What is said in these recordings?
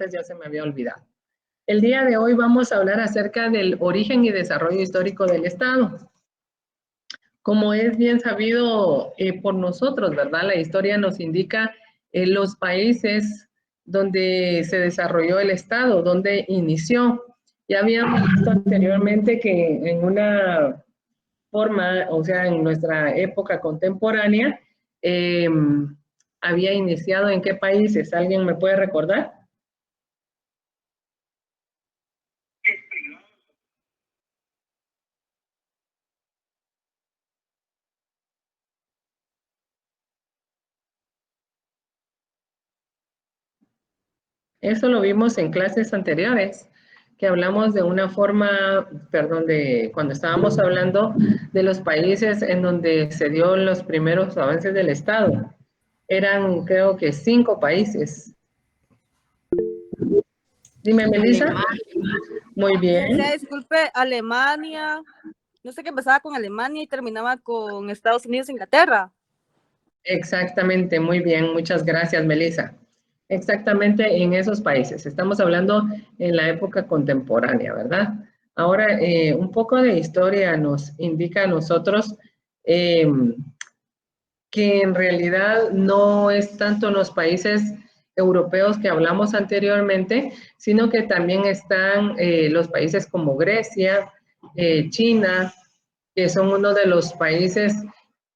Pues ya se me había olvidado. El día de hoy vamos a hablar acerca del origen y desarrollo histórico del Estado. Como es bien sabido por nosotros, ¿verdad? La historia nos indica los países donde se desarrolló el Estado, donde inició. Ya habíamos visto anteriormente que en una forma, o sea, en nuestra época contemporánea, había iniciado en qué países. ¿Alguien me puede recordar? Eso lo vimos en clases anteriores, que hablamos de una forma, perdón, de cuando estábamos hablando de los países en donde se dio los primeros avances del Estado. Eran, creo que 5 países. Dime, Melissa. Muy bien. Disculpe, Alemania, no sé qué empezaba con Alemania y terminaba con Estados Unidos e Inglaterra. Exactamente, muy bien, muchas gracias, Melissa. Exactamente en esos países. Estamos hablando en la época contemporánea, ¿verdad? Ahora, un poco de historia nos indica a nosotros que en realidad no es tanto en los países europeos que hablamos anteriormente, sino que también están los países como Grecia, China, que son uno de los países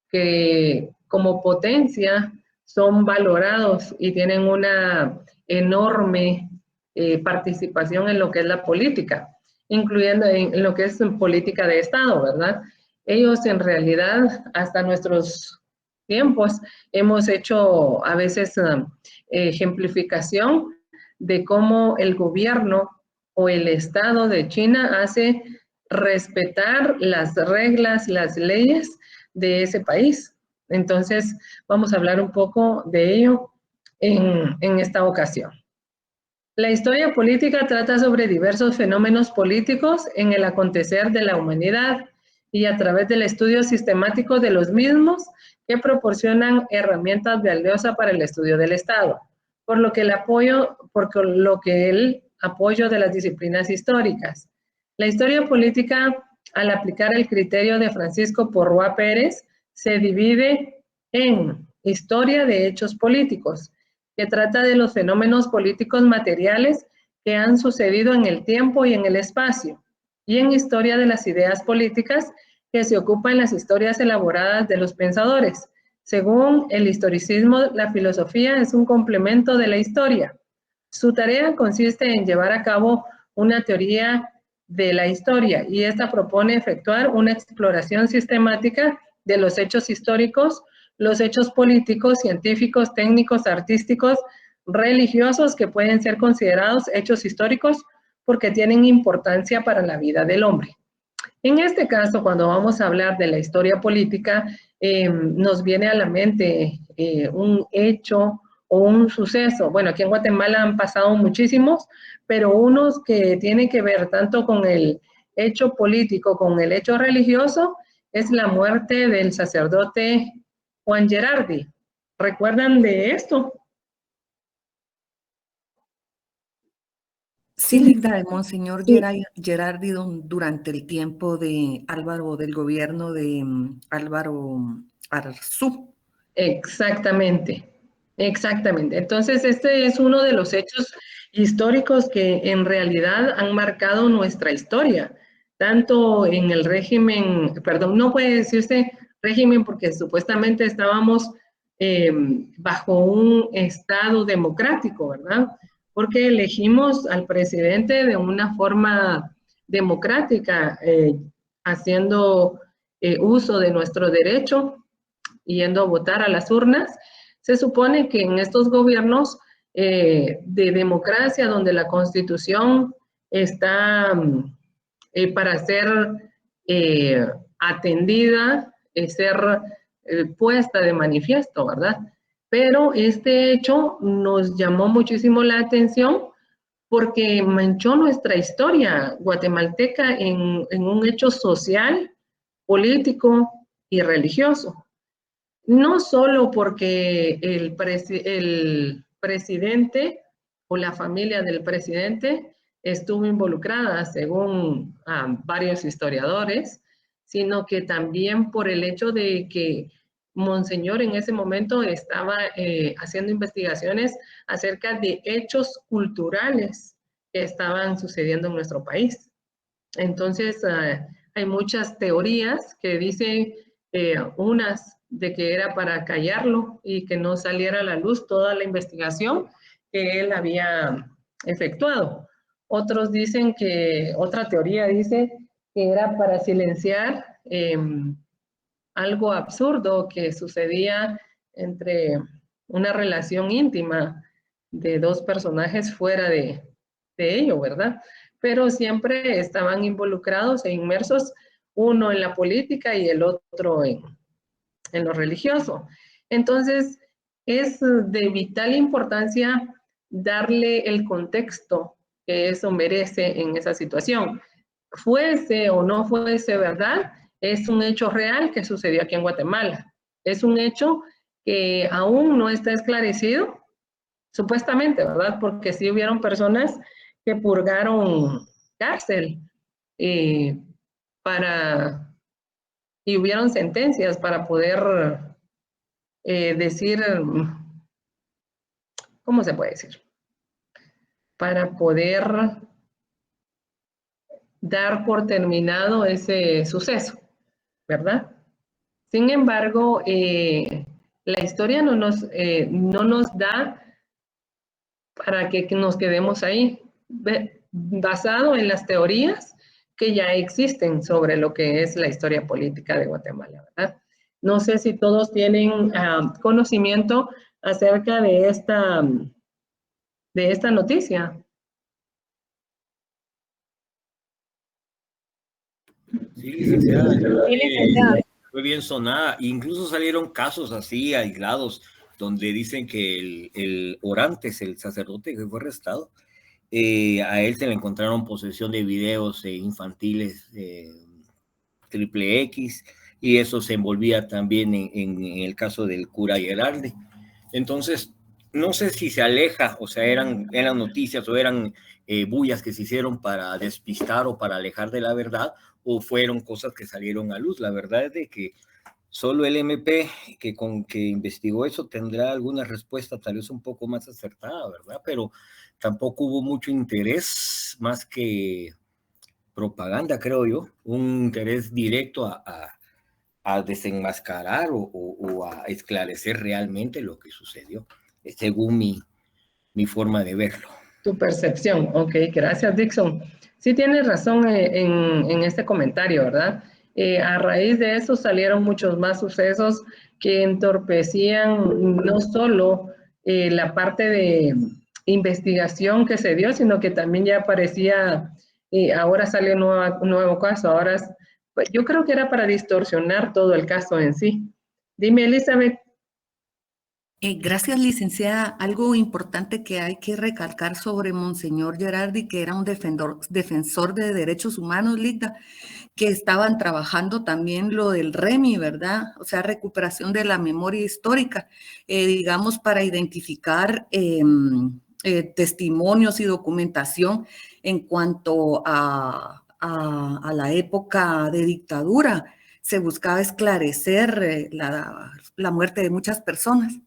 que como potencia son valorados y tienen una enorme participación en lo que es la política, incluyendo en lo que es política de Estado, ¿verdad? Ellos en realidad, hasta nuestros tiempos, hemos hecho a veces ejemplificación de cómo el gobierno o el Estado de China hace respetar las reglas, las leyes de ese país. Entonces, vamos a hablar un poco de ello en esta ocasión. La historia política trata sobre diversos fenómenos políticos en el acontecer de la humanidad y a través del estudio sistemático de los mismos que proporcionan herramientas valiosas para el estudio del Estado, por lo que el apoyo de las disciplinas históricas. La historia política, al aplicar el criterio de Francisco Porrúa Pérez, se divide en historia de hechos políticos, que trata de los fenómenos políticos materiales que han sucedido en el tiempo y en el espacio, y en historia de las ideas políticas, que se ocupa en las historias elaboradas de los pensadores. Según el historicismo, la filosofía es un complemento de la historia. Su tarea consiste en llevar a cabo una teoría de la historia, y esta propone efectuar una exploración sistemática de los hechos históricos, los hechos políticos, científicos, técnicos, artísticos, religiosos, que pueden ser considerados hechos históricos porque tienen importancia para la vida del hombre. En este caso, cuando vamos a hablar de la historia política, nos viene a la mente un hecho o un suceso. Bueno, aquí en Guatemala han pasado muchísimos, pero unos que tienen que ver tanto con el hecho político, con el hecho religioso, es la muerte del sacerdote Juan Gerardi. ¿Recuerdan de esto? Sí, Linda, de Monseñor Gerardi durante el tiempo de Álvaro, del gobierno de Álvaro Arzú. Exactamente, exactamente. Entonces, este es uno de los hechos históricos que en realidad han marcado nuestra historia, tanto en el régimen, perdón, no puede decirse régimen porque supuestamente estábamos bajo un estado democrático, ¿verdad? Porque elegimos al presidente de una forma democrática, haciendo uso de nuestro derecho, yendo a votar a las urnas. Se supone que en estos gobiernos de democracia, donde la Constitución está para ser atendida, ser puesta de manifiesto, ¿verdad? Pero este hecho nos llamó muchísimo la atención porque manchó nuestra historia guatemalteca en un hecho social, político y religioso. No solo porque el presidente o la familia del presidente estuvo involucrada, según varios historiadores, sino que también por el hecho de que Monseñor en ese momento estaba haciendo investigaciones acerca de hechos culturales que estaban sucediendo en nuestro país. Entonces, hay muchas teorías que dicen, unas de que era para callarlo y que no saliera a la luz toda la investigación que él había efectuado. Otros dicen que, otra teoría dice que era para silenciar algo absurdo que sucedía entre una relación íntima de dos personajes fuera de ello, ¿verdad? Pero siempre estaban involucrados e inmersos, uno en la política y el otro en lo religioso. Entonces, es de vital importancia darle el contexto que eso merece en esa situación. Fuese o no fuese verdad, es un hecho real que sucedió aquí en Guatemala. Es un hecho que aún no está esclarecido, supuestamente, ¿verdad? Porque sí hubieron personas que purgaron cárcel y hubieron sentencias para poder decir, ¿cómo se puede decir? Para poder dar por terminado ese suceso, ¿verdad? Sin embargo, la historia no nos da para que nos quedemos ahí, basado en las teorías que ya existen sobre lo que es la historia política de Guatemala, ¿verdad? No sé si todos tienen conocimiento acerca de esta noticia. Sí, licenciada. Sí, licenciada. Fue bien sonada. Incluso salieron casos así aislados donde dicen que el Orantes, el sacerdote que fue arrestado, a él se le encontraron posesión de videos infantiles triple X, y eso se envolvía también en el caso del cura Gerardi. Entonces, no sé si se aleja, o sea, eran noticias o eran bullas que se hicieron para despistar o para alejar de la verdad, o fueron cosas que salieron a luz. La verdad es de que solo el MP que investigó eso tendrá alguna respuesta tal vez un poco más acertada, ¿verdad? Pero tampoco hubo mucho interés, más que propaganda, creo yo, un interés directo a desenmascarar o a esclarecer realmente lo que sucedió, según mi forma de verlo. Tu percepción, ok, gracias Dixon. Sí tienes razón en este comentario, ¿verdad? A raíz de eso salieron muchos más sucesos que entorpecían no solo la parte de investigación que se dio, sino que también ya aparecía, ahora sale un nuevo caso, ahora pues, yo creo que era para distorsionar todo el caso en sí. Dime, Elizabeth. Gracias, licenciada. Algo importante que hay que recalcar sobre Monseñor Gerardi, que era un defensor de derechos humanos, Lita, que estaban trabajando también lo del REMI, ¿verdad? O sea, recuperación de la memoria histórica, digamos, para identificar testimonios y documentación en cuanto a la época de dictadura. Se buscaba esclarecer la muerte de muchas personas.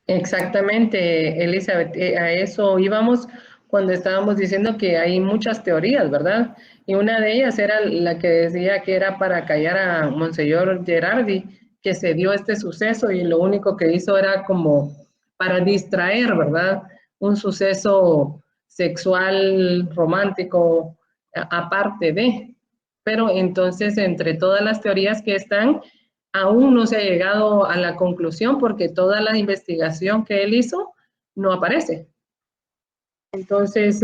Exactamente, Elizabeth, a eso íbamos cuando estábamos diciendo que hay muchas teorías, ¿verdad? Y una de ellas era la que decía que era para callar a Monseñor Gerardi, que se dio este suceso y lo único que hizo era como para distraer, ¿verdad? Un suceso sexual, romántico, aparte de. Pero entonces, entre todas las teorías que están, aún no se ha llegado a la conclusión porque toda la investigación que él hizo no aparece. Entonces,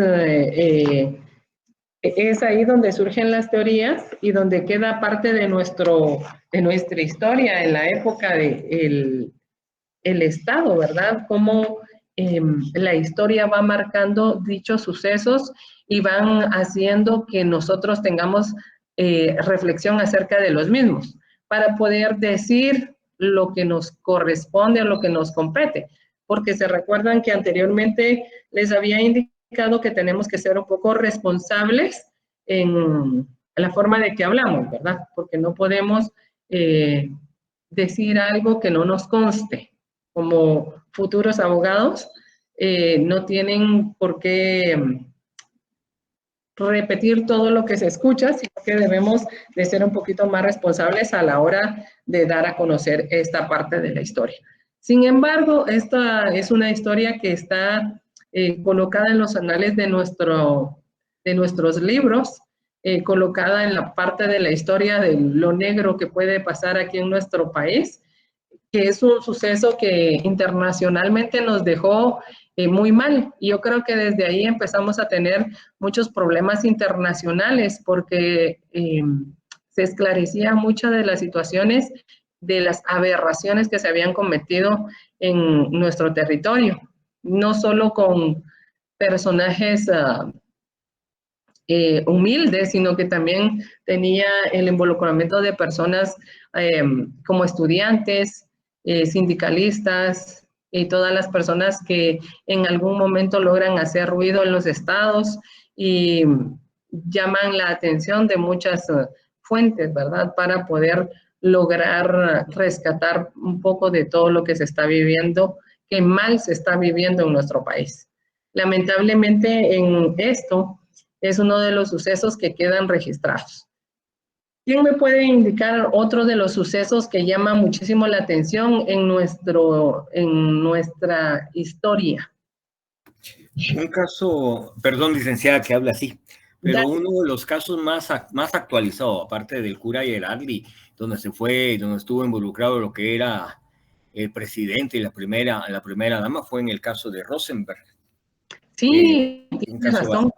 es ahí donde surgen las teorías y donde queda parte de nuestra historia en la época del Estado, ¿verdad? Cómo la historia va marcando dichos sucesos y van haciendo que nosotros tengamos reflexión acerca de los mismos, para poder decir lo que nos corresponde o lo que nos compete. porque se recuerdan que anteriormente les había indicado que tenemos que ser un poco responsables en la forma de que hablamos, ¿verdad? Porque no podemos decir algo que no nos conste. Como futuros abogados, no tienen por qué repetir todo lo que se escucha, sino que debemos de ser un poquito más responsables a la hora de dar a conocer esta parte de la historia. Sin embargo, esta es una historia que está colocada en los anales de nuestros libros, colocada en la parte de la historia de lo negro que puede pasar aquí en nuestro país, que es un suceso que internacionalmente nos dejó muy mal. Y yo creo que desde ahí empezamos a tener muchos problemas internacionales porque se esclarecía muchas de las situaciones, de las aberraciones que se habían cometido en nuestro territorio, no solo con personajes humildes, sino que también tenía el involucramiento de personas como estudiantes, sindicalistas y todas las personas que en algún momento logran hacer ruido en los estados y llaman la atención de muchas fuentes, ¿verdad? Para poder lograr rescatar un poco de todo lo que se está viviendo, que mal se está viviendo en nuestro país. Lamentablemente en esto es uno de los sucesos que quedan registrados. ¿Quién me puede indicar otro de los sucesos que llama muchísimo la atención en nuestra historia? Un caso, perdón, licenciada, que habla así, pero Dale. uno de los casos más actualizados, aparte del cura Gerardi, donde estuvo involucrado lo que era el presidente y la primera dama, fue en el caso de Rosenberg. Sí, tienes razón.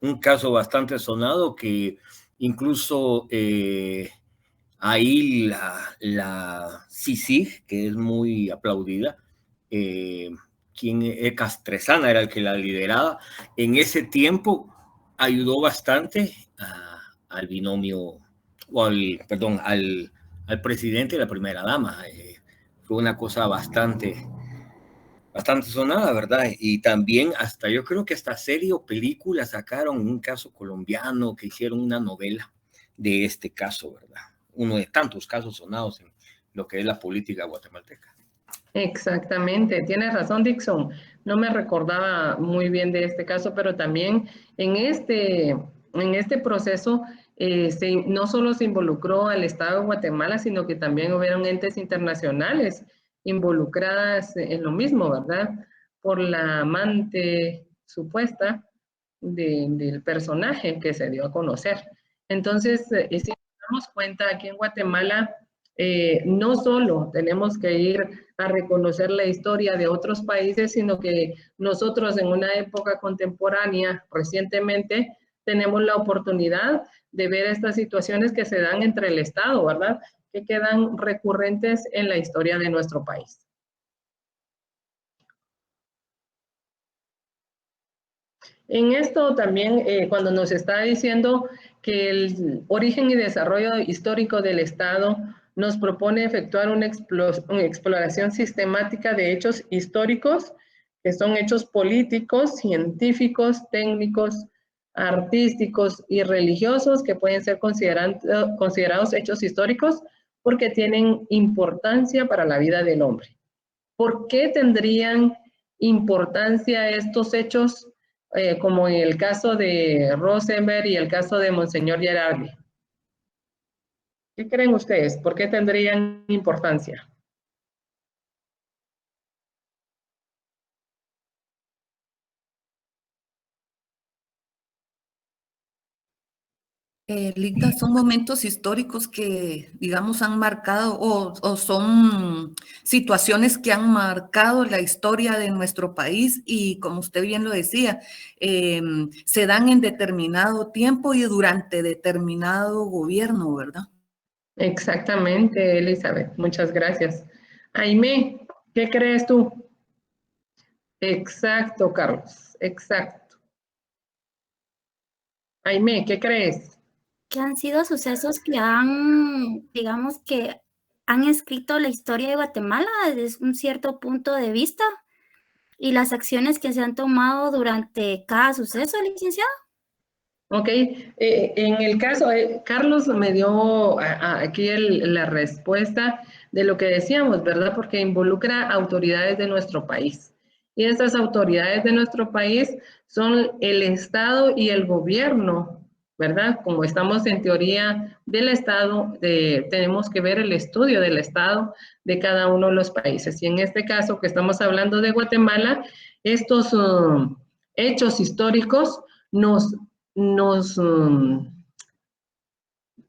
Un caso bastante sonado que incluso ahí la CICIG, que es muy aplaudida, Castresana era el que la lideraba, en ese tiempo ayudó bastante al binomio, o al presidente y la primera dama. Fue una cosa bastante sonada, ¿verdad? Y también yo creo que hasta serie o película sacaron un caso colombiano, que hicieron una novela de este caso, ¿verdad? Uno de tantos casos sonados en lo que es la política guatemalteca. Exactamente, tienes razón, Dixon. No me recordaba muy bien de este caso, pero también en este proceso no solo se involucró al Estado de Guatemala, sino que también hubieron entes internacionales involucradas en lo mismo, ¿verdad? Por la amante supuesta del personaje que se dio a conocer. Entonces, si nos damos cuenta, aquí en Guatemala, no solo tenemos que ir a reconocer la historia de otros países, sino que nosotros en una época contemporánea, recientemente, tenemos la oportunidad de ver estas situaciones que se dan entre el Estado, ¿verdad? Que quedan recurrentes en la historia de nuestro país. En esto también, cuando nos está diciendo que el origen y desarrollo histórico del Estado nos propone efectuar una exploración sistemática de hechos históricos, que son hechos políticos, científicos, técnicos, artísticos y religiosos, que pueden ser considerados hechos históricos porque tienen importancia para la vida del hombre. ¿Por qué tendrían importancia estos hechos? Como en el caso de Rosenberg y el caso de Monseñor Gerardi. ¿Qué creen ustedes? ¿Por qué tendrían importancia? Ligda, son momentos históricos que, digamos, han marcado o son situaciones que han marcado la historia de nuestro país y, como usted bien lo decía, se dan en determinado tiempo y durante determinado gobierno, ¿verdad? Exactamente, Elizabeth. Muchas gracias. Aimé, ¿qué crees tú? Exacto, Carlos. Exacto. Aimé, ¿qué crees? Que han sido sucesos que han, digamos que han escrito la historia de Guatemala desde un cierto punto de vista y las acciones que se han tomado durante cada suceso, licenciado. Ok, en el caso, Carlos me dio aquí la respuesta de lo que decíamos, ¿verdad? Porque involucra autoridades de nuestro país. Y estas autoridades de nuestro país son el Estado y el gobierno, ¿verdad? Como estamos en teoría del Estado, tenemos que ver el estudio del Estado de cada uno de los países. Y en este caso que estamos hablando de Guatemala, estos hechos históricos nos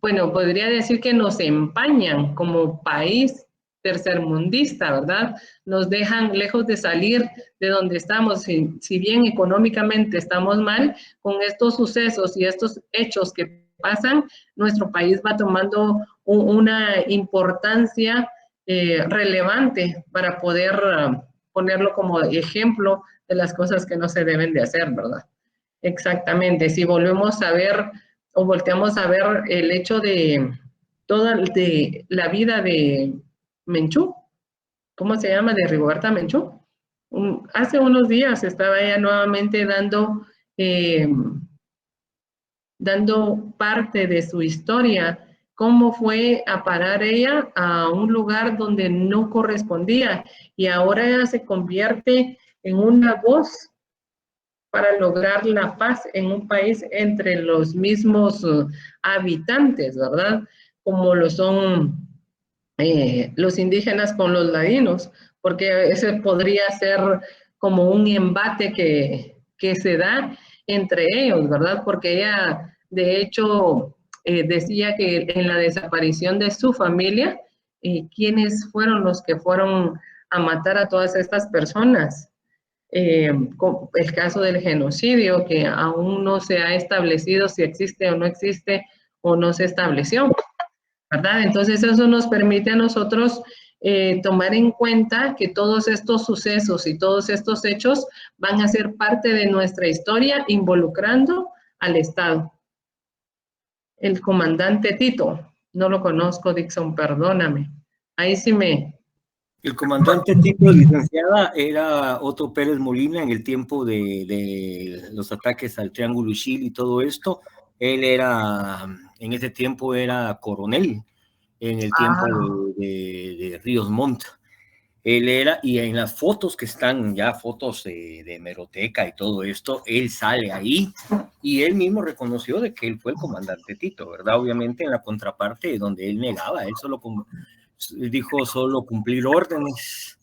bueno, podría decir que nos empañan como país tercermundista, ¿verdad? Nos dejan lejos de salir de donde estamos. Si bien económicamente estamos mal, con estos sucesos y estos hechos que pasan, nuestro país va tomando una importancia relevante para poder ponerlo como ejemplo de las cosas que no se deben de hacer, ¿verdad? Exactamente, si volvemos a ver o volteamos a ver el hecho de toda la vida de Menchú, ¿cómo se llama? De Rigoberta Menchú. Hace unos días estaba ella nuevamente dando parte de su historia, cómo fue a parar ella a un lugar donde no correspondía y ahora ella se convierte en una voz para lograr la paz en un país entre los mismos habitantes, ¿verdad? Como lo son los indígenas con los ladinos, porque ese podría ser como un embate que se da entre ellos, ¿verdad? Porque ella, de hecho, decía que en la desaparición de su familia, ¿quiénes fueron los que fueron a matar a todas estas personas? El caso del genocidio, que aún no se ha establecido si existe o no se estableció, ¿verdad? Entonces eso nos permite a nosotros tomar en cuenta que todos estos sucesos y todos estos hechos van a ser parte de nuestra historia involucrando al Estado. El comandante Tito, no lo conozco, Dixon, perdóname. Ahí sí me... El comandante Tito, licenciada, era Otto Pérez Molina en el tiempo de los ataques al Triángulo Ishil y todo esto. Él en ese tiempo era coronel, en el tiempo de Ríos Montt. Él era, y en las fotos que están ya, fotos de hemeroteca y todo esto, él sale ahí y él mismo reconoció de que él fue el comandante Tito, ¿verdad? Obviamente en la contraparte donde él negaba, él dijo solo cumplir órdenes,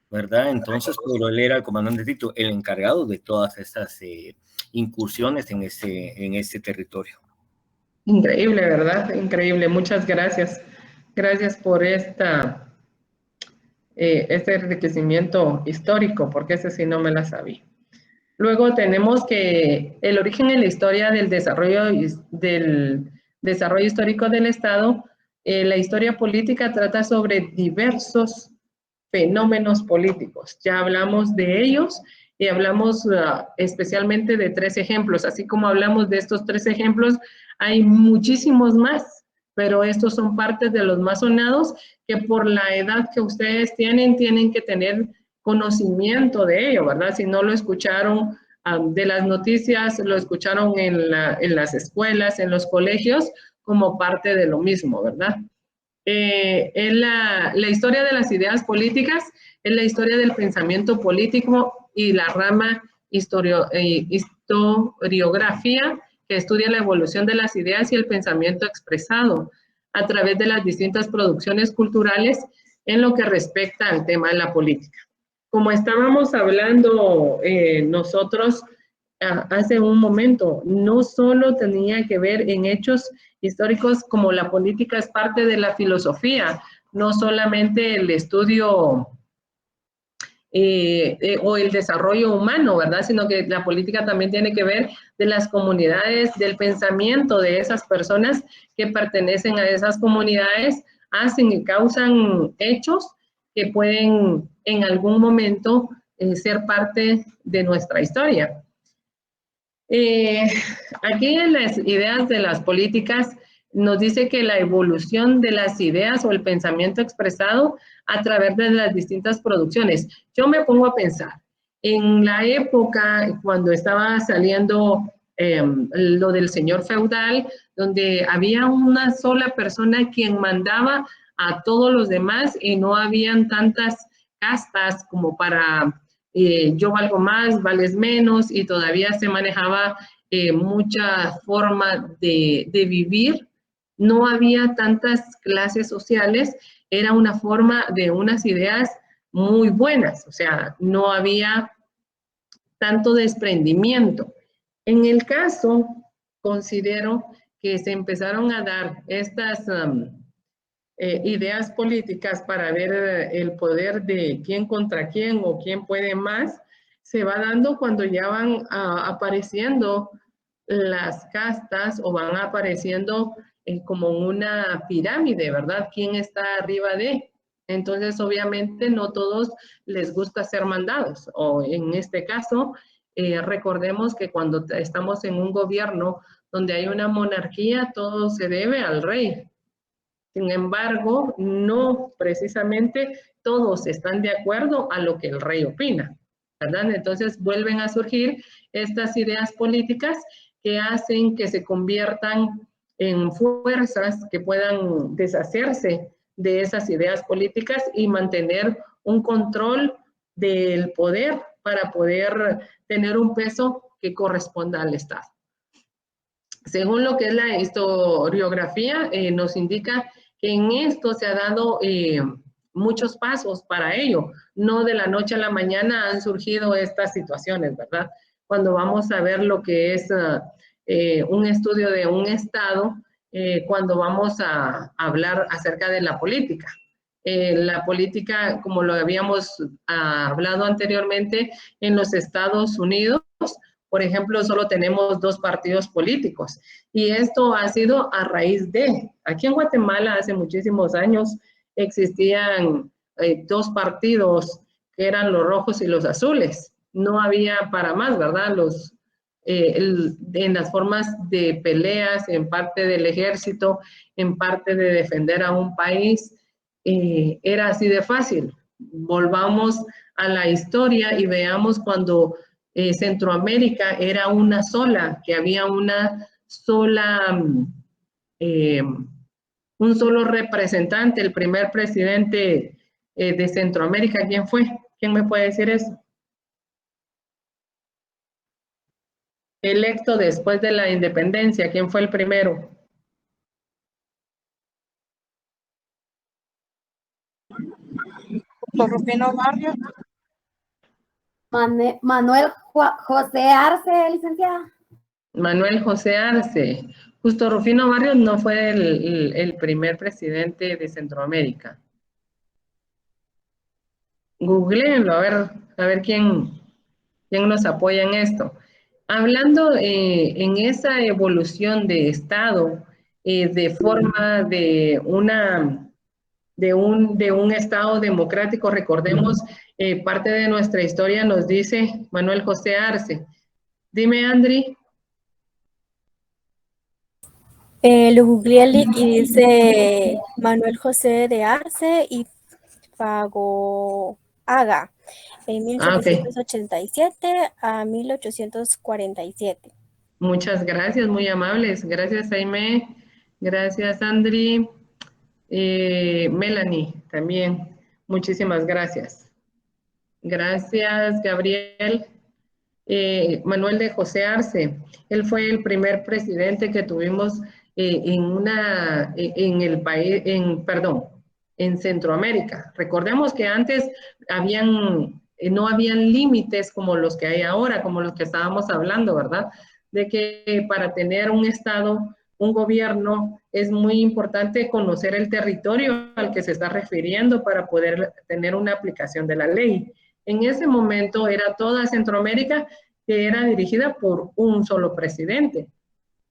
¿verdad? Entonces, pero él era el comandante Tito, el encargado de todas estas incursiones en ese territorio. Increíble, ¿verdad? Increíble. Muchas gracias. Gracias por este enriquecimiento histórico, porque ese sí no me la sabía. Luego tenemos que el origen en la historia del desarrollo histórico del Estado, la historia política trata sobre diversos fenómenos políticos. Ya hablamos de ellos y hablamos especialmente de 3 ejemplos. Así como hablamos de estos 3 ejemplos, hay muchísimos más, pero estos son partes de los más sonados que por la edad que ustedes tienen que tener conocimiento de ello, ¿verdad? Si no lo escucharon de las noticias, lo escucharon en las escuelas, en los colegios, como parte de lo mismo, ¿verdad? La historia de las ideas políticas es la historia del pensamiento político y la rama historiografía que estudia la evolución de las ideas y el pensamiento expresado a través de las distintas producciones culturales en lo que respecta al tema de la política. Como estábamos hablando nosotros hace un momento, no solo tenía que ver en hechos históricos como la política es parte de la filosofía, no solamente el estudio o el desarrollo humano, ¿verdad? Sino que la política también tiene que ver de las comunidades, del pensamiento de esas personas que pertenecen a esas comunidades, hacen y causan hechos que pueden en algún momento ser parte de nuestra historia. Aquí en las ideas de las políticas nos dice que la evolución de las ideas o el pensamiento expresado a través de las distintas producciones. Yo me pongo a pensar, En la época cuando estaba saliendo lo del señor feudal, donde había una sola persona quien mandaba a todos los demás y no habían tantas castas como para yo valgo más, vales menos, y todavía se manejaba mucha forma de vivir. No había tantas clases sociales, era una forma de unas ideas muy buenas, o sea, no había tanto desprendimiento. En el caso, considero que se empezaron a dar estas ideas políticas para ver el poder de quién contra quién o quién puede más, se va dando cuando ya van apareciendo las castas o van apareciendo como una pirámide, ¿verdad? ¿Quién está arriba de? Entonces, obviamente, no todos les gusta ser mandados. O en este caso, recordemos que cuando estamos en un gobierno donde hay una monarquía, todo se debe al rey. Sin embargo, no precisamente todos están de acuerdo a lo que el rey opina, ¿verdad? Entonces vuelven a surgir estas ideas políticas que hacen que se conviertan en fuerzas que puedan deshacerse de esas ideas políticas y mantener un control del poder para poder tener un peso que corresponda al Estado. Según lo que es la historiografía, nos indica que en esto se ha dado muchos pasos para ello. No de la noche a la mañana han surgido estas situaciones, ¿verdad? Cuando vamos a ver lo que es un estudio de un Estado, cuando vamos a hablar acerca de la política. La política, como lo habíamos hablado anteriormente, en los Estados Unidos, por ejemplo, solo tenemos 2 partidos políticos y esto ha sido a raíz de, aquí en Guatemala hace muchísimos años existían 2 partidos que eran los rojos y los azules. No había para más, ¿verdad? En las formas de peleas, en parte del ejército, en parte de defender a un país, era así de fácil. Volvamos a la historia y veamos cuando Centroamérica era una sola, que había una sola, un solo representante, el primer presidente de Centroamérica. ¿Quién fue? ¿Quién me puede decir eso? Electo después de la independencia, ¿quién fue el primero? Rufino Barrios. Manuel José Arce, licenciada. Manuel José Arce. Justo Rufino Barrios no fue el primer presidente de Centroamérica. Googleenlo, a ver quién nos apoya en esto. Hablando en esa evolución de Estado, de forma de un Estado democrático, recordemos, parte de nuestra historia nos dice Manuel José Arce. Dime, Andri. Lo googleé y dice Manuel José de Arce y Fagoaga, en 1787 a 1847. Muchas gracias, muy amables. Gracias, Jaime. Gracias, Andri. Melanie, también. Muchísimas gracias. Gracias, Gabriel. Manuel de José Arce. Él fue el primer presidente que tuvimos en Centroamérica. Recordemos que antes no habían límites como los que hay ahora, como los que estábamos hablando, ¿verdad? De que para tener un Estado, un gobierno, es muy importante conocer el territorio al que se está refiriendo para poder tener una aplicación de la ley. En ese momento era toda Centroamérica que era dirigida por un solo presidente.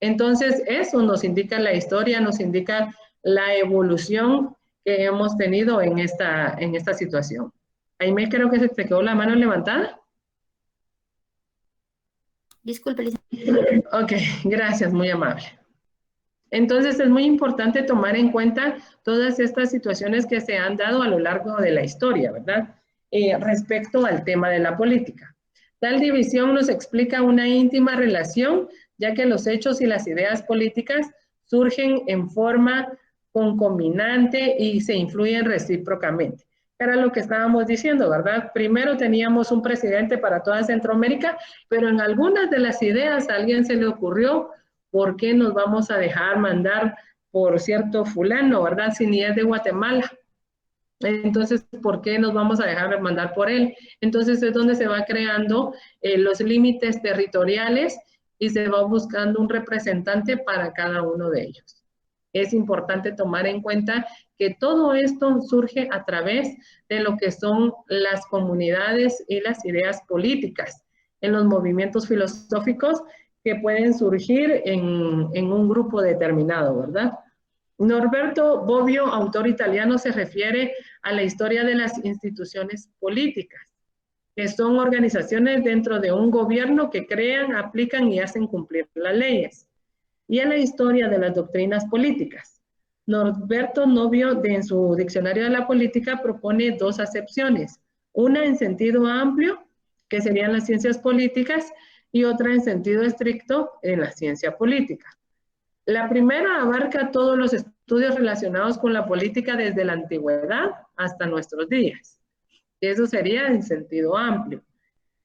Entonces, eso nos indica la historia, nos indica la evolución que hemos tenido en esta situación. Jaime, creo que se te quedó la mano levantada. Disculpe. Ok, gracias, muy amable. Entonces, es muy importante tomar en cuenta todas estas situaciones que se han dado a lo largo de la historia, ¿verdad? Respecto al tema de la política. Tal división nos explica una íntima relación, ya que los hechos y las ideas políticas surgen en forma concomitante y se influyen recíprocamente. Era lo que estábamos diciendo, ¿verdad? Primero teníamos un presidente para toda Centroamérica, pero en algunas de las ideas a alguien se le ocurrió, ¿por qué nos vamos a dejar mandar por cierto fulano, ¿verdad? Si ni es de Guatemala. Entonces, ¿por qué nos vamos a dejar mandar por él? Entonces es donde se va creando los límites territoriales y se va buscando un representante para cada uno de ellos. Es importante tomar en cuenta que todo esto surge a través de lo que son las comunidades y las ideas políticas, en los movimientos filosóficos que pueden surgir en un grupo determinado, ¿verdad? Norberto Bobbio, autor italiano, se refiere a la historia de las instituciones políticas, que son organizaciones dentro de un gobierno que crean, aplican y hacen cumplir las leyes, y a la historia de las doctrinas políticas. Norberto Bobbio, en su Diccionario de la Política, propone dos acepciones, una en sentido amplio, que serían las ciencias políticas, y otra en sentido estricto, en la ciencia política. La primera abarca todos los estudios relacionados con la política desde la antigüedad hasta nuestros días. Eso sería en sentido amplio,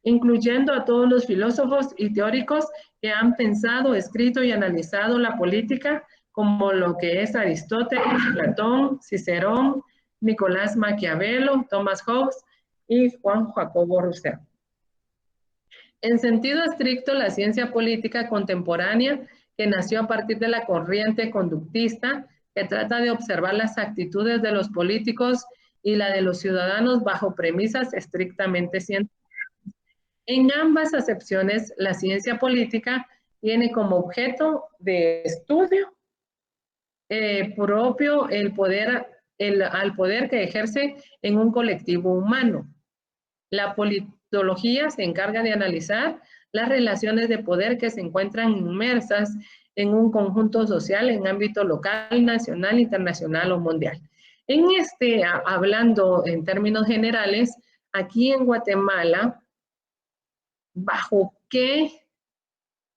incluyendo a todos los filósofos y teóricos que han pensado, escrito y analizado la política, como lo que es Aristóteles, Platón, Cicerón, Nicolás Maquiavelo, Thomas Hobbes y Juan Jacobo Rousseau. En sentido estricto, la ciencia política contemporánea, que nació a partir de la corriente conductista, que trata de observar las actitudes de los políticos y la de los ciudadanos bajo premisas estrictamente científicas. En ambas acepciones, la ciencia política tiene como objeto de estudio propio al poder que ejerce en un colectivo humano. La politología se encarga de analizar las relaciones de poder que se encuentran inmersas en un conjunto social en ámbito local, nacional, internacional o mundial. Hablando en términos generales, aquí en Guatemala, ¿bajo qué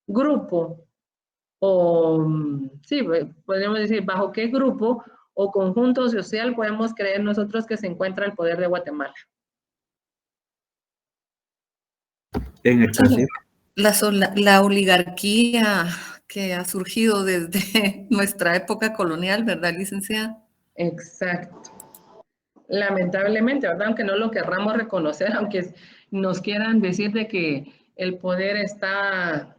grupo podríamos decir, bajo qué grupo o conjunto social podemos creer nosotros que se encuentra el poder de Guatemala? En el cacique. La oligarquía que ha surgido desde nuestra época colonial, ¿verdad, licenciada? Exacto. Lamentablemente, ¿verdad? Aunque no lo querramos reconocer, aunque nos quieran decir de que el poder está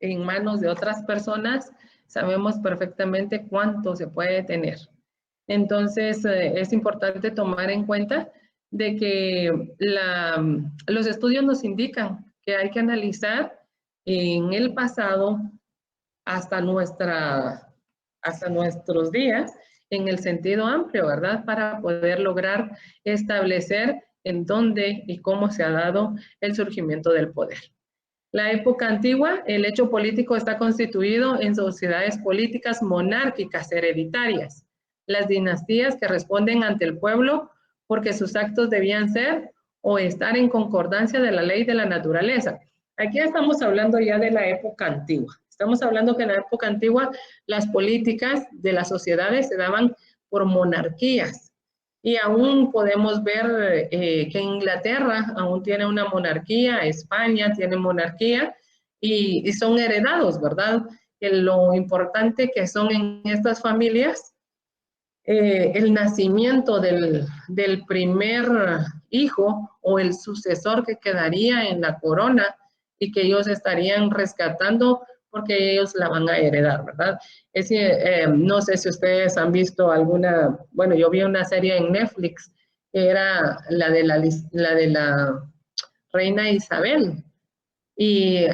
en manos de otras personas, sabemos perfectamente cuánto se puede tener. Entonces, es importante tomar en cuenta de que los estudios nos indican que hay que analizar en el pasado hasta nuestros días en el sentido amplio, ¿verdad? Para poder lograr establecer en dónde y cómo se ha dado el surgimiento del poder. La época antigua, el hecho político está constituido en sociedades políticas monárquicas hereditarias, las dinastías que responden ante el pueblo porque sus actos debían ser o estar en concordancia de la ley de la naturaleza. Aquí estamos hablando ya de la época antigua. Estamos hablando que en la época antigua las políticas de las sociedades se daban por monarquías. Y aún podemos ver que Inglaterra aún tiene una monarquía, España tiene monarquía y son heredados, ¿verdad? Lo importante que son en estas familias, el nacimiento del primer hijo o el sucesor que quedaría en la corona y que ellos estarían rescatando porque ellos la van a heredar, ¿verdad? No sé si ustedes han visto alguna, bueno, yo vi una serie en Netflix, que era la de la reina Isabel. Y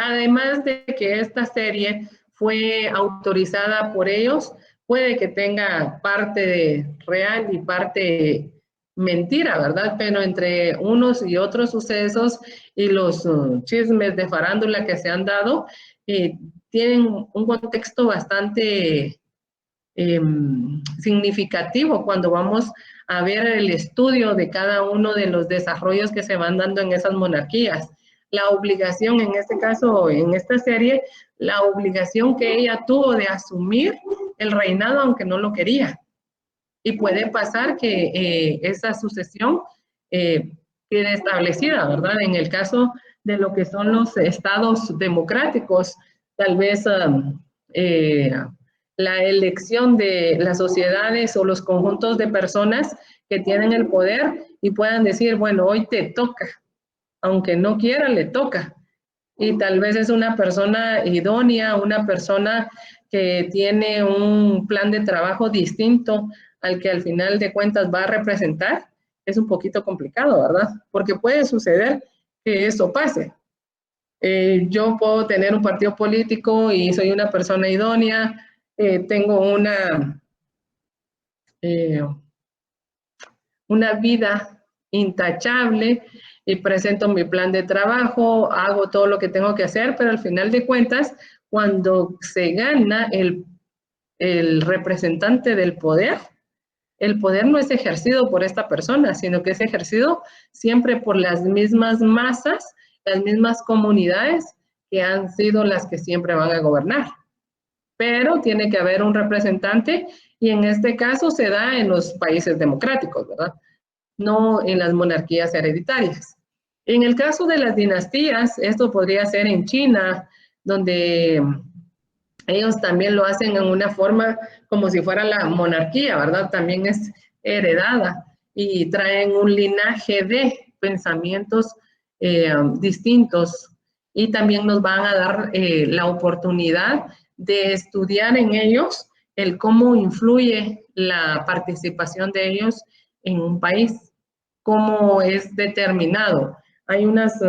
además de que esta serie fue autorizada por ellos, puede que tenga parte real y parte mentira, ¿verdad? Pero entre unos y otros sucesos y los chismes de farándula que se han dado, tienen un contexto bastante significativo cuando vamos a ver el estudio de cada uno de los desarrollos que se van dando en esas monarquías. La obligación, en este caso, en esta serie, la obligación que ella tuvo de asumir el reinado aunque no lo quería. Y puede pasar que esa sucesión quede establecida, ¿verdad? En el caso de lo que son los estados democráticos, tal vez la elección de las sociedades o los conjuntos de personas que tienen el poder y puedan decir, bueno, hoy te toca, aunque no quiera, le toca. Y tal vez es una persona idónea, una persona que tiene un plan de trabajo distinto al que al final de cuentas va a representar. Es un poquito complicado, ¿verdad? Porque puede suceder que eso pase. Yo puedo tener un partido político y soy una persona idónea, tengo una vida intachable y presento mi plan de trabajo, hago todo lo que tengo que hacer, pero al final de cuentas, cuando se gana el representante del poder, el poder no es ejercido por esta persona, sino que es ejercido siempre por las mismas masas, las mismas comunidades que han sido las que siempre van a gobernar. Pero tiene que haber un representante y en este caso se da en los países democráticos, ¿verdad? No en las monarquías hereditarias. En el caso de las dinastías, esto podría ser en China, donde ellos también lo hacen en una forma como si fuera la monarquía, ¿verdad? También es heredada y traen un linaje de pensamientos distintos y también nos van a dar la oportunidad de estudiar en ellos el cómo influye la participación de ellos en un país, cómo es determinado. Hay unas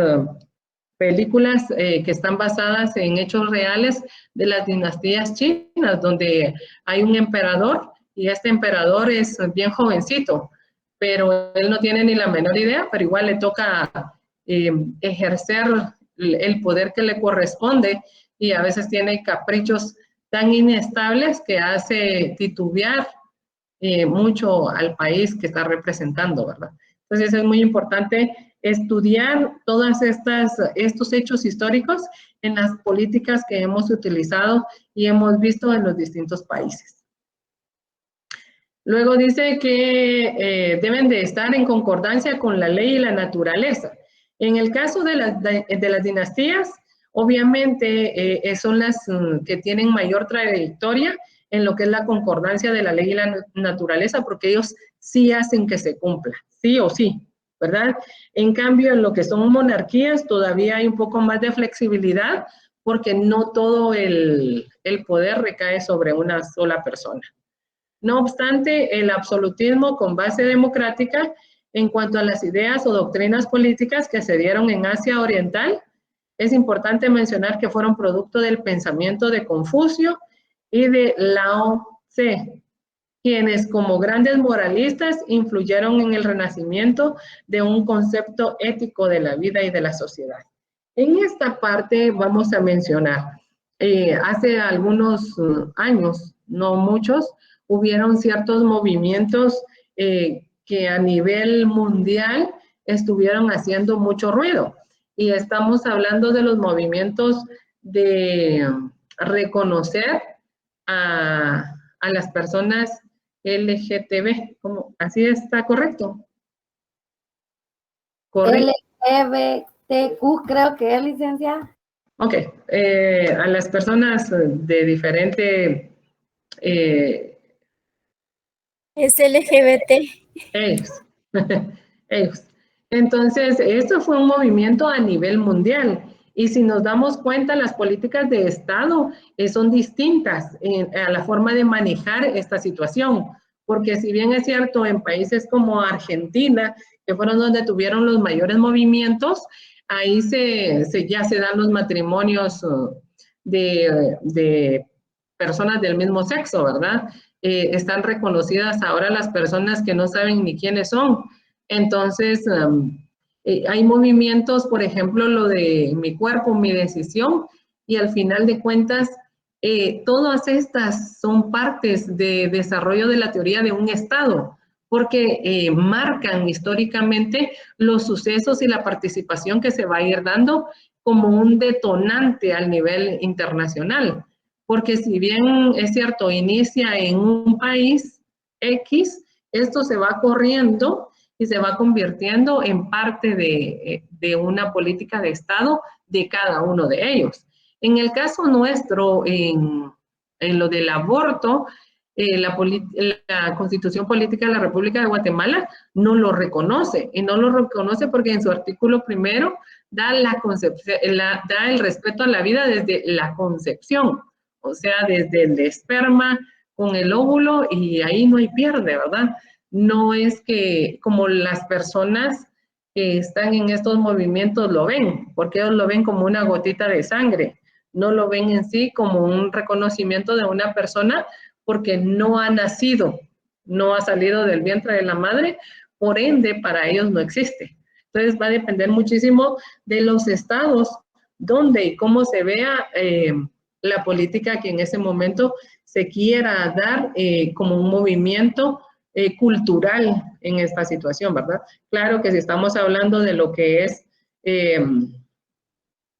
películas que están basadas en hechos reales de las dinastías chinas, donde hay un emperador y este emperador es bien jovencito, pero él no tiene ni la menor idea, pero igual le toca ejercer el poder que le corresponde y a veces tiene caprichos tan inestables que hace titubear mucho al país que está representando, ¿verdad? Entonces es muy importante estudiar todos estos hechos históricos en las políticas que hemos utilizado y hemos visto en los distintos países. Luego dice que deben de estar en concordancia con la ley y la naturaleza. En el caso de las dinastías, obviamente son las que tienen mayor trayectoria en lo que es la concordancia de la ley y la naturaleza, porque ellos sí hacen que se cumpla, sí o sí, ¿verdad? En cambio, en lo que son monarquías, todavía hay un poco más de flexibilidad, porque no todo el poder recae sobre una sola persona. No obstante, el absolutismo con base democrática, en cuanto a las ideas o doctrinas políticas que se dieron en Asia Oriental, es importante mencionar que fueron producto del pensamiento de Confucio y de Lao Tse, quienes como grandes moralistas influyeron en el renacimiento de un concepto ético de la vida y de la sociedad. En esta parte vamos a mencionar, hace algunos años, no muchos, hubieron ciertos movimientos que a nivel mundial estuvieron haciendo mucho ruido. Y estamos hablando de los movimientos de reconocer a las personas LGTB, ¿así está correcto? ¿Correcto? LGBTQ creo que es, licenciada. Ok, a las personas de diferente... es LGBT. Ellos. Entonces, esto fue un movimiento a nivel mundial. Y si nos damos cuenta, las políticas de Estado son distintas a la forma de manejar esta situación. Porque si bien es cierto, en países como Argentina, que fueron donde tuvieron los mayores movimientos, ahí ya se dan los matrimonios de personas del mismo sexo, ¿verdad? Están reconocidas ahora las personas que no saben ni quiénes son. Entonces, hay movimientos, por ejemplo, lo de mi cuerpo, mi decisión, y al final de cuentas, todas estas son partes de desarrollo de la teoría de un Estado, porque marcan históricamente los sucesos y la participación que se va a ir dando como un detonante al nivel internacional. Porque si bien es cierto, inicia en un país X, esto se va corriendo y se va convirtiendo en parte de una política de Estado de cada uno de ellos. En el caso nuestro, en lo del aborto, la Constitución Política de la República de Guatemala no lo reconoce, y no lo reconoce porque en su artículo primero da el respeto a la vida desde la concepción, o sea, desde el esperma con el óvulo, y ahí no hay pierde, ¿verdad? No es que como las personas que están en estos movimientos lo ven, porque ellos lo ven como una gotita de sangre, no lo ven en sí como un reconocimiento de una persona porque no ha nacido, no ha salido del vientre de la madre, por ende para ellos no existe. Entonces va a depender muchísimo de los estados donde y cómo se vea la política que en ese momento se quiera dar como un movimiento cultural en esta situación, ¿verdad? Claro que si estamos hablando de lo que es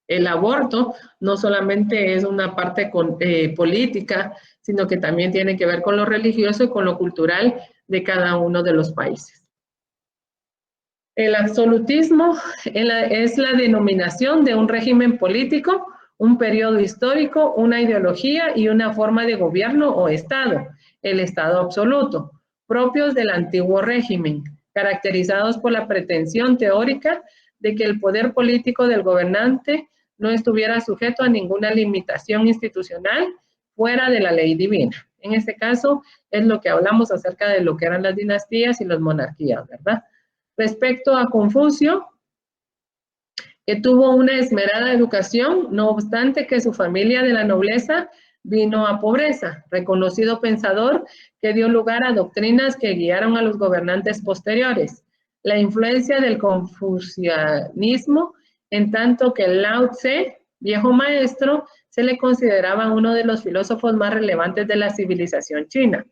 el aborto, no solamente es una parte política, sino que también tiene que ver con lo religioso y con lo cultural de cada uno de los países. El absolutismo es la denominación de un régimen político, un periodo histórico, una ideología y una forma de gobierno o Estado, el Estado absoluto, propios del antiguo régimen, caracterizados por la pretensión teórica de que el poder político del gobernante no estuviera sujeto a ninguna limitación institucional fuera de la ley divina. En este caso es lo que hablamos acerca de lo que eran las dinastías y las monarquías, ¿verdad? Respecto a Confucio, que tuvo una esmerada educación, no obstante que su familia de la nobleza vino a pobreza, reconocido pensador que dio lugar a doctrinas que guiaron a los gobernantes posteriores. La influencia del confucianismo, en tanto que Lao Tse, viejo maestro, se le consideraba uno de los filósofos más relevantes de la civilización china.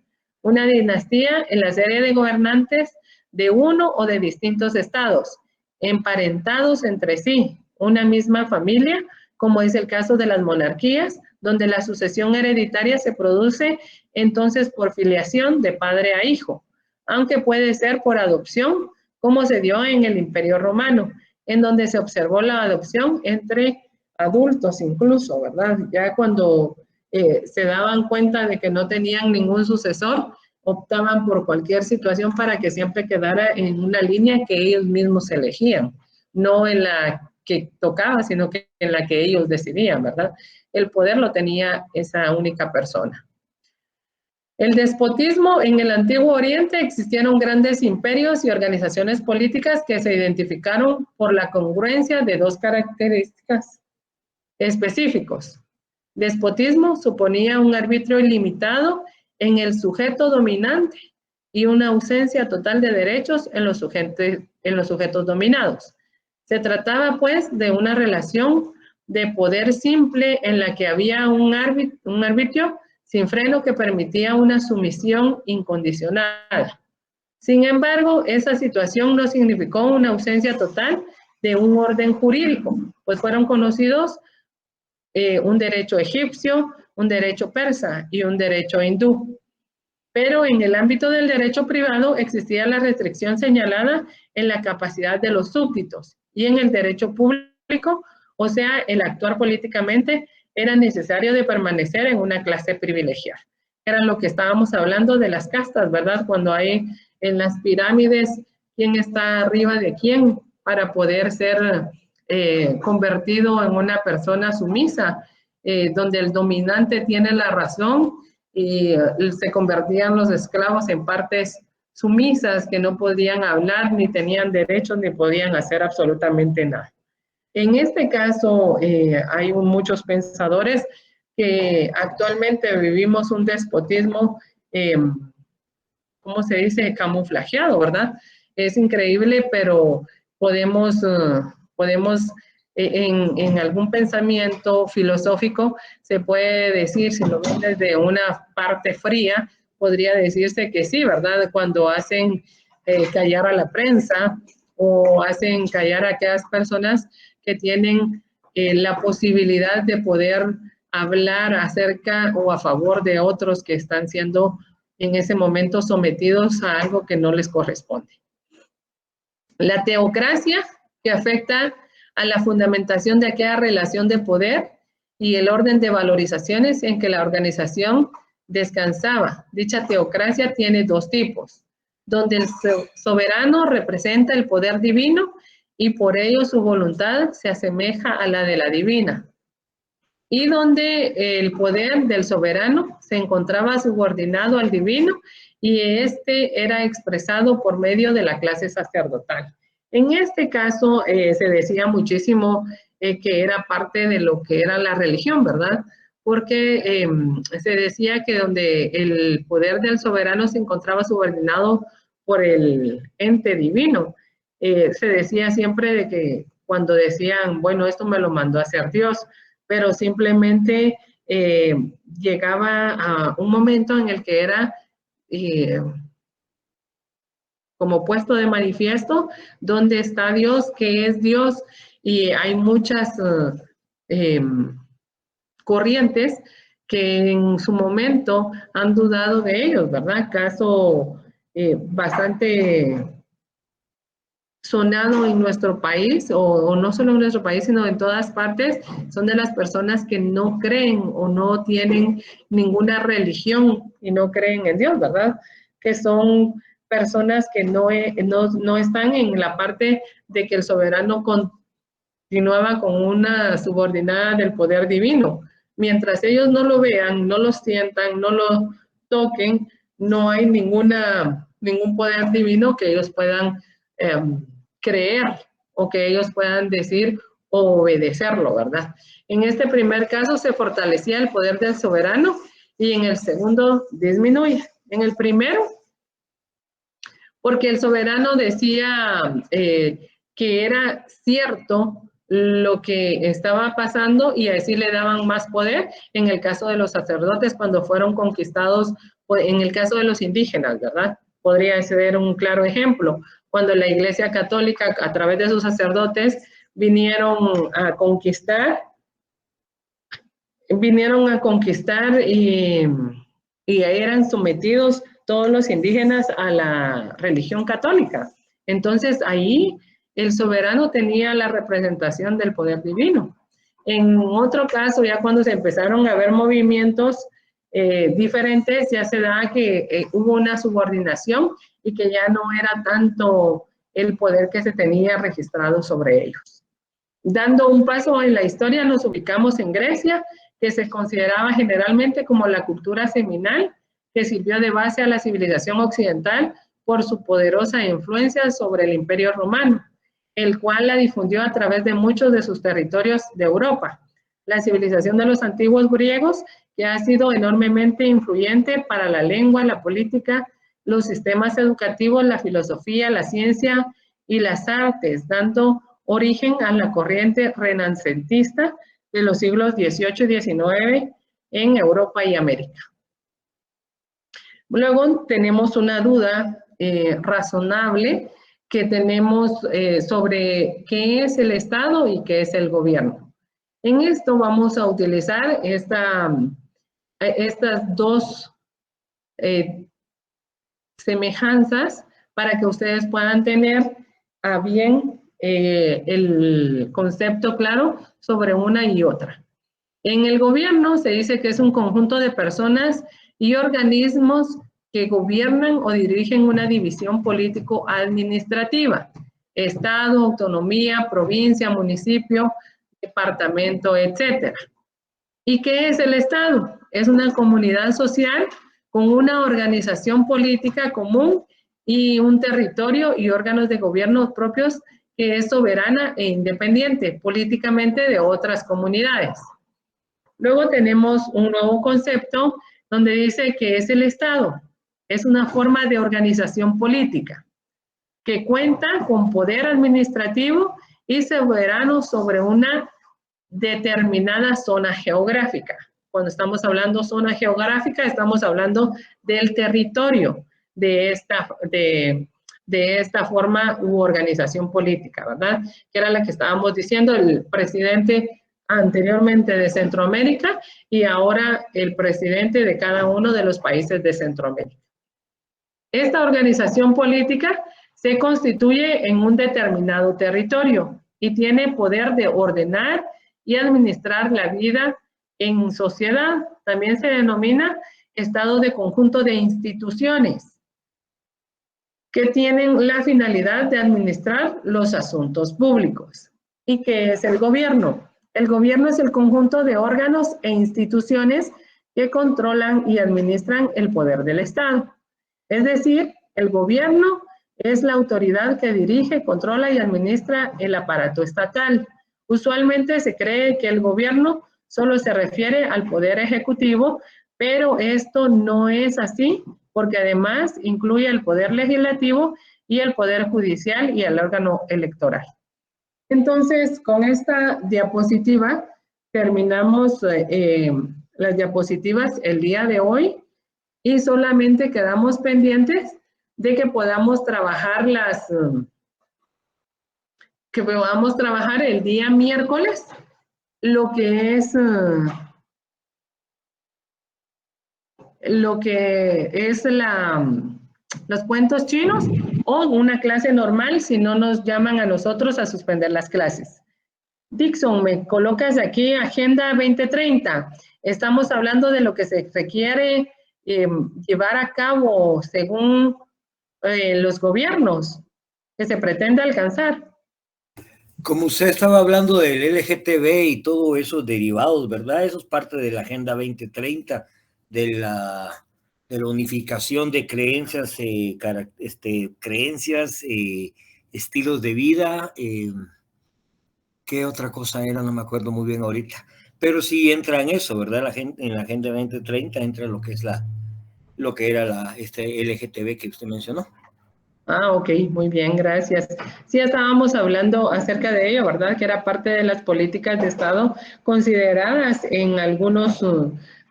Una dinastía en la serie de gobernantes de uno o de distintos estados, emparentados entre sí, una misma familia, como es el caso de las monarquías, donde la sucesión hereditaria se produce entonces por filiación de padre a hijo, aunque puede ser por adopción, como se dio en el Imperio Romano, en donde se observó la adopción entre adultos incluso, ¿verdad? Ya cuando se daban cuenta de que no tenían ningún sucesor, optaban por cualquier situación para que siempre quedara en una línea que ellos mismos elegían, no en la que tocaba, sino que en la que ellos decidían, ¿verdad? El poder lo tenía esa única persona. El despotismo en el Antiguo Oriente existieron grandes imperios y organizaciones políticas que se identificaron por la congruencia de dos características específicos. Despotismo suponía un arbitrio ilimitado en el sujeto dominante y una ausencia total de derechos en los sujetos dominados. Se trataba, pues, de una relación de poder simple en la que había un arbitrio sin freno que permitía una sumisión incondicional. Sin embargo, esa situación no significó una ausencia total de un orden jurídico, pues fueron conocidos un derecho egipcio, un derecho persa y un derecho hindú. Pero en el ámbito del derecho privado existía la restricción señalada en la capacidad de los súbditos, y en el derecho público, o sea, el actuar políticamente, era necesario de permanecer en una clase privilegiada. Era lo que estábamos hablando de las castas, ¿verdad? Cuando hay en las pirámides quién está arriba de quién para poder ser convertido en una persona sumisa, donde el dominante tiene la razón y se convertían los esclavos en partes sumisas que no podían hablar, ni tenían derechos, ni podían hacer absolutamente nada. En este caso, hay muchos pensadores que actualmente vivimos un despotismo, ¿cómo se dice? Camuflajeado, ¿verdad? Es increíble, pero podemos en algún pensamiento filosófico, se puede decir, si lo ven desde una parte fría, podría decirse que sí, ¿verdad? Cuando hacen callar a la prensa o hacen callar a aquellas personas que tienen la posibilidad de poder hablar acerca o a favor de otros que están siendo en ese momento sometidos a algo que no les corresponde. La teocracia, que afecta a la fundamentación de aquella relación de poder y el orden de valorizaciones en que la organización descansaba. Dicha teocracia tiene dos tipos, donde el soberano representa el poder divino y por ello su voluntad se asemeja a la de la divina, y donde el poder del soberano se encontraba subordinado al divino y este era expresado por medio de la clase sacerdotal. En este caso se decía muchísimo que era parte de lo que era la religión, ¿verdad? Porque se decía que donde el poder del soberano se encontraba subordinado por el ente divino, se decía siempre de que cuando decían, bueno, esto me lo mandó a hacer Dios, pero simplemente llegaba a un momento en el que era como puesto de manifiesto dónde está Dios, qué es Dios, y hay muchas corrientes que en su momento han dudado de ellos, ¿verdad? Caso bastante sonado en nuestro país, o no solo en nuestro país, sino en todas partes, son de las personas que no creen o no tienen ninguna religión y no creen en Dios, ¿verdad? Que son personas que no están en la parte de que el soberano continuaba con una subordinada del poder divino. Mientras ellos no lo vean, no lo sientan, no lo toquen, no hay ningún poder divino que ellos puedan creer o que ellos puedan decir o obedecerlo, ¿verdad? En este primer caso se fortalecía el poder del soberano y en el segundo disminuye. En el primero, porque el soberano decía que era cierto lo que estaba pasando y así le daban más poder. En el caso de los sacerdotes, cuando fueron conquistados, en el caso de los indígenas, ¿verdad? Podría ser un claro ejemplo. Cuando la Iglesia Católica, a través de sus sacerdotes, vinieron a conquistar y eran sometidos todos los indígenas a la religión católica. Entonces, ahí el soberano tenía la representación del poder divino. En otro caso, ya cuando se empezaron a ver movimientos diferentes, ya se da que hubo una subordinación y que ya no era tanto el poder que se tenía registrado sobre ellos. Dando un paso en la historia, nos ubicamos en Grecia, que se consideraba generalmente como la cultura seminal, que sirvió de base a la civilización occidental por su poderosa influencia sobre el Imperio Romano, el cual la difundió a través de muchos de sus territorios de Europa. La civilización de los antiguos griegos, que ha sido enormemente influyente para la lengua, la política, los sistemas educativos, la filosofía, la ciencia y las artes, dando origen a la corriente renacentista de los siglos XVIII y XIX en Europa y América. Luego tenemos una duda razonable que tenemos sobre qué es el Estado y qué es el gobierno. En esto vamos a utilizar estas dos semejanzas para que ustedes puedan tener a bien el concepto claro sobre una y otra. En el gobierno se dice que es un conjunto de personas y organismos que gobiernan o dirigen una división político-administrativa, estado, autonomía, provincia, municipio, departamento, etc. ¿Y qué es el Estado? Es una comunidad social con una organización política común y un territorio y órganos de gobierno propios que es soberana e independiente políticamente de otras comunidades. Luego tenemos un nuevo concepto donde dice que es el Estado. Es una forma de organización política que cuenta con poder administrativo y soberano sobre una determinada zona geográfica. Cuando estamos hablando zona geográfica, estamos hablando del territorio de esta forma u organización política, ¿verdad? Que era la que estábamos diciendo, el presidente anteriormente de Centroamérica y ahora el presidente de cada uno de los países de Centroamérica. Esta organización política se constituye en un determinado territorio y tiene poder de ordenar y administrar la vida en sociedad. También se denomina estado de conjunto de instituciones que tienen la finalidad de administrar los asuntos públicos. ¿Y qué es el gobierno? El gobierno es el conjunto de órganos e instituciones que controlan y administran el poder del Estado. Es decir, el gobierno es la autoridad que dirige, controla y administra el aparato estatal. Usualmente se cree que el gobierno solo se refiere al poder ejecutivo, pero esto no es así, porque además incluye el poder legislativo y el poder judicial y el órgano electoral. Entonces, con esta diapositiva terminamos las diapositivas el día de hoy y solamente quedamos pendientes de que podamos trabajar el día miércoles lo que es los cuentos chinos o una clase normal si no nos llaman a nosotros a suspender las clases. Dixon, me colocas aquí Agenda 2030. Estamos hablando de lo que se requiere llevar a cabo según los gobiernos que se pretende alcanzar. Como usted estaba hablando del LGTB y todos esos derivados, ¿verdad? Eso es parte de la Agenda 2030, de la unificación de creencias, estilos de vida. ¿Qué otra cosa era? No me acuerdo muy bien ahorita. Pero sí entra en eso, ¿verdad? En la Agenda 2030 entra lo que es lo que era LGTB que usted mencionó. Ah, ok, muy bien, gracias. Sí, estábamos hablando acerca de ello, ¿verdad? Que era parte de las políticas de Estado consideradas en algunos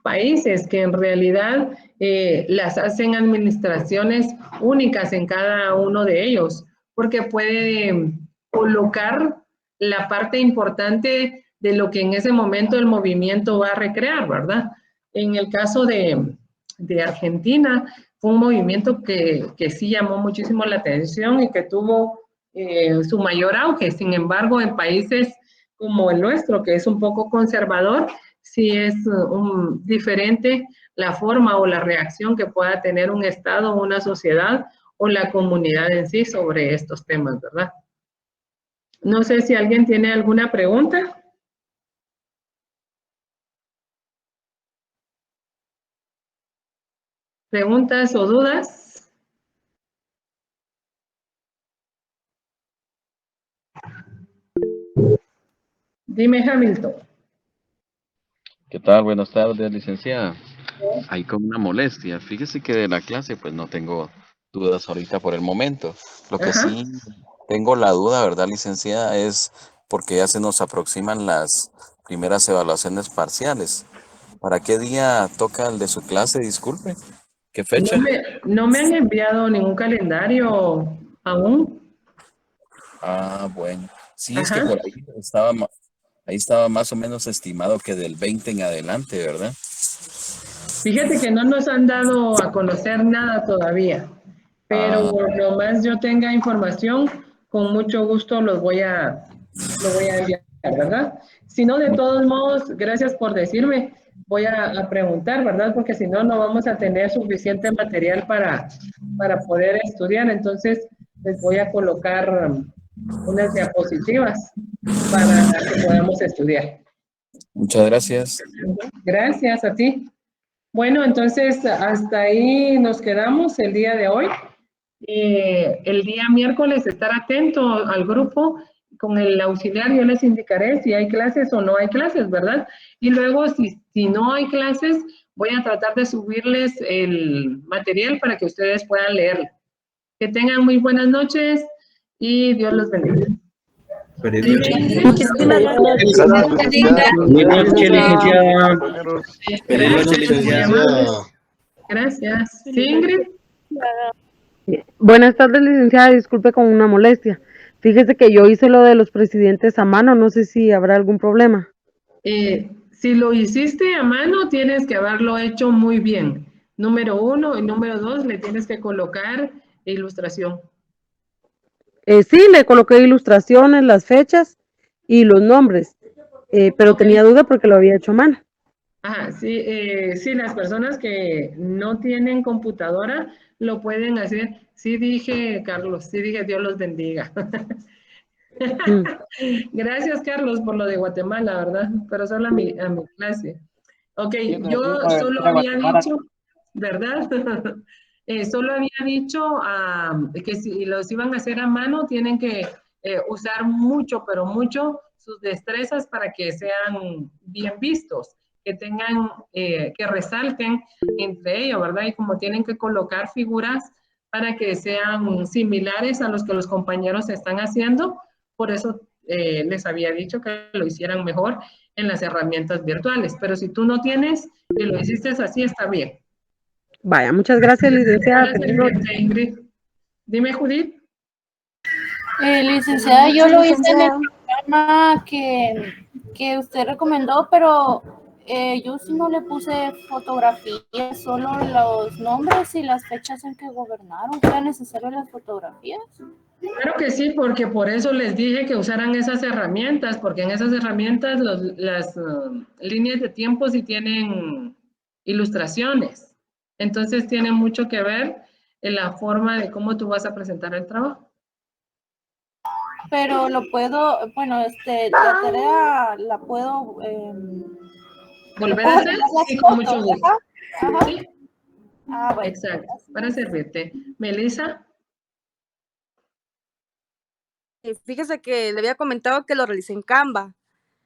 países que en realidad las hacen administraciones únicas en cada uno de ellos, porque puede colocar la parte importante de lo que en ese momento el movimiento va a recrear, ¿verdad? En el caso de Argentina, fue un movimiento que sí llamó muchísimo la atención y que tuvo su mayor auge. Sin embargo, en países como el nuestro, que es un poco conservador, sí es diferente la forma o la reacción que pueda tener un Estado, una sociedad o la comunidad en sí sobre estos temas, ¿verdad? No sé si alguien tiene alguna pregunta. ¿Preguntas o dudas? Dime, Hamilton. ¿Qué tal? Buenas tardes, licenciada. Hay como una molestia. Fíjese que de la clase pues no tengo dudas ahorita por el momento. Lo que sí tengo la duda, ¿verdad, licenciada? Es porque ya se nos aproximan las primeras evaluaciones parciales. ¿Para qué día toca el de su clase? Disculpe. ¿Qué fecha? No me han enviado ningún calendario aún. Ah, bueno. Sí, es que por ahí estaba más o menos estimado que del 20 en adelante, ¿verdad? Fíjate que no nos han dado a conocer nada todavía, pero nomás yo tenga información, con mucho gusto lo voy a enviar, ¿verdad? Si no, de todos modos, gracias por decirme, voy a preguntar, ¿verdad? Porque si no, no vamos a tener suficiente material para poder estudiar, entonces les voy a colocar unas diapositivas para que podamos estudiar. Muchas gracias. Gracias a ti. Bueno, entonces hasta ahí nos quedamos el día de hoy. El día miércoles estar atento al grupo. Con el auxiliar yo les indicaré si hay clases o no hay clases, ¿verdad? Y luego si no hay clases, voy a tratar de subirles el material para que ustedes puedan leerlo. Que tengan muy buenas noches y Dios los bendiga. Muchísimas gracias. Buenas noches, licenciada. Buenas noches, licenciada. Gracias. ¿Sí, Ingrid? Buenas tardes, licenciada. Disculpe con una molestia. Fíjese que yo hice lo de los presidentes a mano. No sé si habrá algún problema. Si lo hiciste a mano, tienes que haberlo hecho muy bien. Número 1 y número 2, le tienes que colocar ilustración. Sí, le coloqué ilustraciones, las fechas y los nombres, pero tenía duda porque lo había hecho a mano. Ajá, sí, sí, las personas que no tienen computadora lo pueden hacer. Sí dije, Carlos, sí dije, Dios los bendiga. Gracias, Carlos, por lo de Guatemala, ¿verdad? Pero solo a mi clase. Ok, yo solo había dicho, ¿verdad? Solo había dicho que si los iban a hacer a mano, tienen que usar mucho, pero mucho sus destrezas para que sean bien vistos, que tengan, que resalten entre ellos, ¿verdad? Y como tienen que colocar figuras para que sean similares a los que los compañeros están haciendo, por eso les había dicho que lo hicieran mejor en las herramientas virtuales. Pero si tú no tienes y lo hiciste así, está bien. Vaya, muchas gracias, licenciada. Ingrid. Dime, Judith. Licenciada, yo lo hice en el programa que usted recomendó, pero yo sí no le puse fotografías, solo los nombres y las fechas en que gobernaron. ¿Era necesario las fotografías? Claro que sí, porque por eso les dije que usaran esas herramientas, porque en esas herramientas las líneas de tiempo sí tienen ilustraciones. Entonces tiene mucho que ver en la forma de cómo tú vas a presentar el trabajo. Pero lo puedo, bueno, la tarea la puedo... ¿Volver a hacer? Sí, con mucho gusto. Ajá. ¿Sí? Bueno. Exacto, para servirte. Melissa. Fíjese que le había comentado que lo realicé en Canva.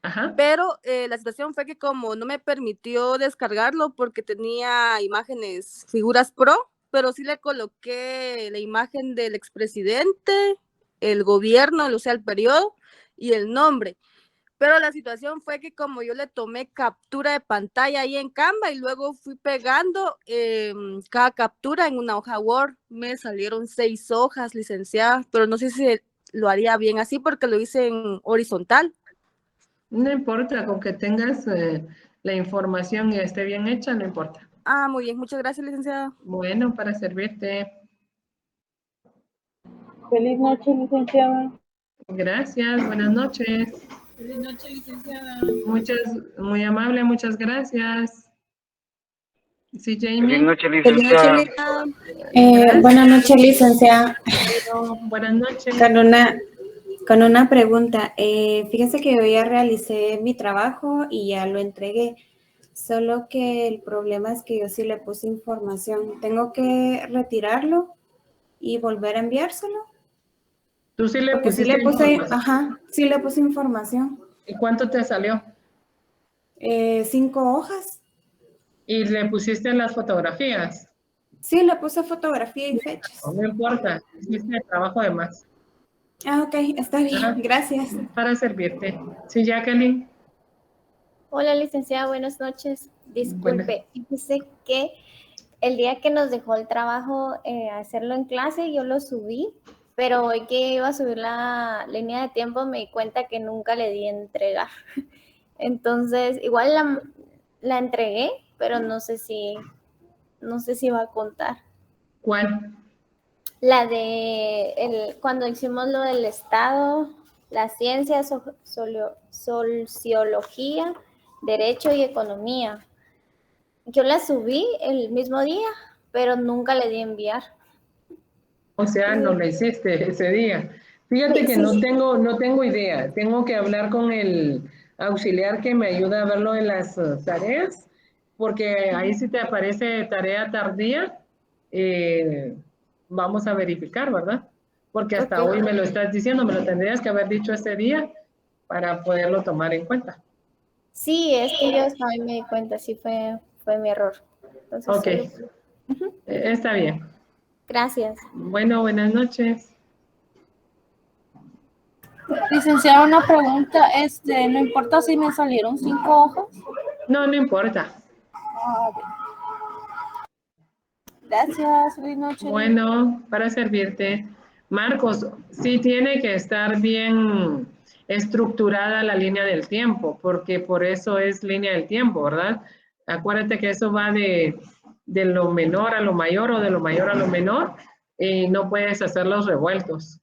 Ajá. Pero la situación fue que como no me permitió descargarlo porque tenía imágenes, figuras pro, pero sí le coloqué la imagen del expresidente, el gobierno, o sea, el periodo y el nombre. Pero la situación fue que como yo le tomé captura de pantalla ahí en Canva y luego fui pegando cada captura en una hoja Word, me salieron 6 hojas, licenciada, pero no sé si lo haría bien así porque lo hice en horizontal. No importa, con que tengas la información y esté bien hecha, no importa. Ah, muy bien, muchas gracias, licenciada. Bueno, para servirte. Feliz noche, licenciada. Gracias, buenas noches. Feliz noche, licenciada. Muy amable, muchas gracias. Sí, Jamie. Feliz noche, licenciada. Buenas noches, licenciada. Buenas noches. Con una pregunta. Fíjese que yo ya realicé mi trabajo y ya lo entregué. Solo que el problema es que yo sí le puse información. ¿Tengo que retirarlo y volver a enviárselo? ¿Tú sí le Porque pusiste información? Ajá, sí le puse información. ¿Y cuánto te salió? 5 hojas. ¿Y le pusiste las fotografías? Sí, le puse fotografía y fechas. No importa, hiciste el trabajo de más. Ah, ok, está bien, gracias. Para servirte. Sí, Jacqueline. Hola, licenciada, buenas noches. Disculpe, fíjese que el día que nos dejó el trabajo hacerlo en clase, yo lo subí, pero hoy que iba a subir la línea de tiempo me di cuenta que nunca le di entregar. Entonces, igual la entregué, pero no sé si va a contar. ¿Cuál? La de cuando hicimos lo del Estado, la ciencia, sociología, derecho y economía. Yo la subí el mismo día, pero nunca le di enviar. O sea, no la hiciste ese día. Fíjate que no tengo idea. Tengo que hablar con el auxiliar que me ayuda a verlo en las tareas, porque ahí sí te aparece tarea tardía. Vamos a verificar, ¿verdad? Porque hasta hoy me lo estás diciendo, me lo tendrías que haber dicho ese día para poderlo tomar en cuenta. Sí, es que yo hasta hoy me di cuenta, sí fue mi error. Entonces, ok, está bien. Gracias. Bueno, buenas noches. Licenciada, una pregunta, no importa si me salieron 5 hojas. No, no importa. Gracias, buenas noches. Bueno, para servirte. Marcos, sí tiene que estar bien estructurada la línea del tiempo, porque por eso es línea del tiempo, ¿verdad? Acuérdate que eso va de lo menor a lo mayor o de lo mayor a lo menor y no puedes hacer los revueltos.